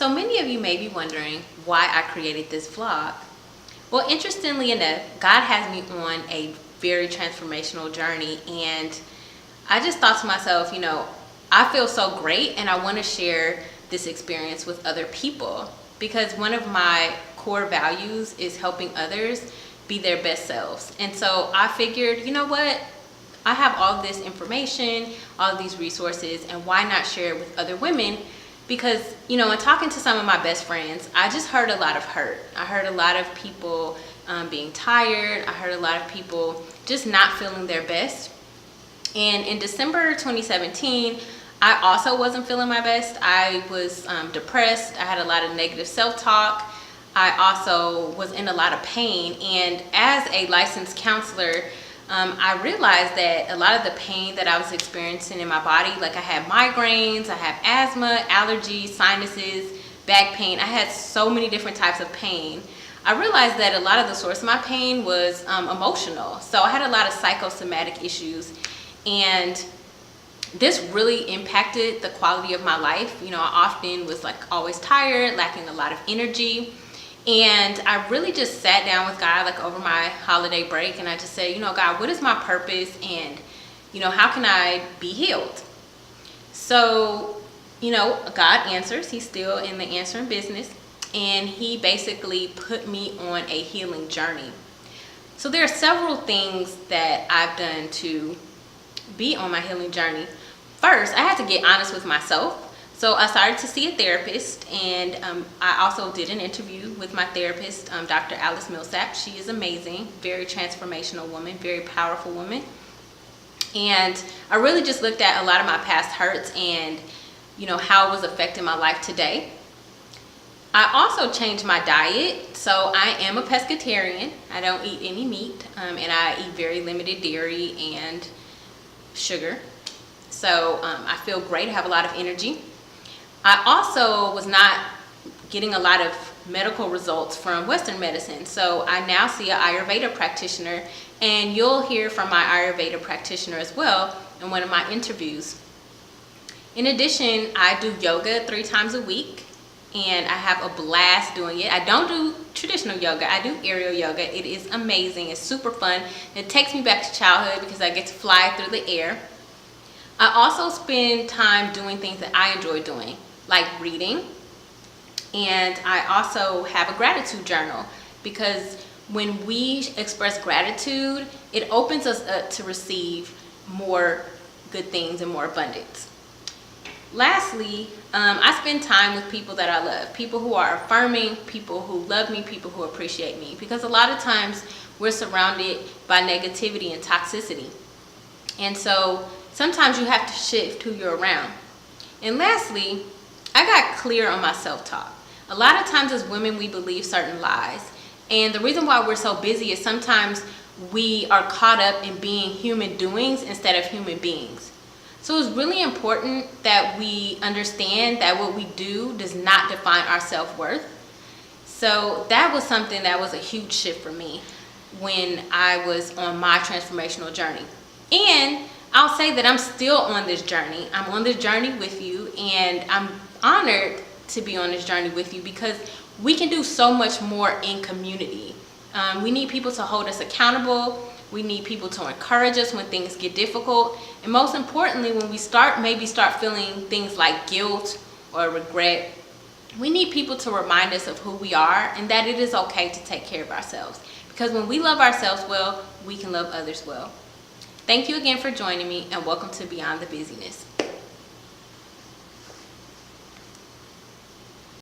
So many of you may be wondering why I created this vlog. Well, interestingly enough, God has me on a very transformational journey, and I just thought to myself, I feel so great and I want to share this experience with other people because one of my core values is helping others be their best selves. And so I figured, you know what? I have all this information, all of these resources, and why not share it with other women? Because, in talking to some of my best friends, I just heard a lot of hurt. I heard a lot of people being tired. I heard a lot of people just not feeling their best. And in December 2017, I also wasn't feeling my best. I was depressed. I had a lot of negative self-talk. I also was in a lot of pain. And as a licensed counselor, I realized that a lot of the pain that I was experiencing in my body, like I had migraines, I have asthma, allergies, sinuses, back pain. I had so many different types of pain. I realized that a lot of the source of my pain was emotional. So I had a lot of psychosomatic issues, and this really impacted the quality of my life. I often was always tired, lacking a lot of energy. And I really just sat down with God over my holiday break, and I just said, God, what is my purpose, and how can I be healed? So God answers. He's still in the answering business, and he basically put me on a healing journey. So there are several things that I've done to be on my healing journey. First, I had to get honest with myself. So I started to see a therapist, and I also did an interview with my therapist, Dr. Alice Millsap. She is amazing, very transformational woman, very powerful woman. And I really just looked at a lot of my past hurts and, how it was affecting my life today. I also changed my diet. So I am a pescatarian. I don't eat any meat, and I eat very limited dairy and sugar. So I feel great. I have a lot of energy. I also was not getting a lot of medical results from Western medicine. So I now see an Ayurveda practitioner, and you'll hear from my Ayurveda practitioner as well in one of my interviews. In addition, I do yoga 3 times a week, and I have a blast doing it. I don't do traditional yoga. I do aerial yoga. It is amazing. It's super fun. It takes me back to childhood because I get to fly through the air. I also spend time doing things that I enjoy doing, like reading, and I also have a gratitude journal, because when we express gratitude, it opens us up to receive more good things and more abundance. Lastly, I spend time with people that I love, people who are affirming, people who love me, people who appreciate me, because a lot of times we're surrounded by negativity and toxicity, and so sometimes you have to shift who you're around. And lastly, I got clear on my self-talk. A lot of times as women, we believe certain lies. And the reason why we're so busy is sometimes we are caught up in being human doings instead of human beings. So it's really important that we understand that what we do does not define our self-worth. So that was something that was a huge shift for me when I was on my transformational journey. And I'll say that I'm still on this journey. I'm on this journey with you, and I'm honored to be on this journey with you because we can do so much more in community. We need people to hold us accountable. We need people to encourage us when things get difficult. And most importantly, when we maybe start feeling things like guilt or regret, we need people to remind us of who we are and that it is okay to take care of ourselves. Because when we love ourselves well, we can love others well. Thank you again for joining me, and welcome to Beyond the Busyness.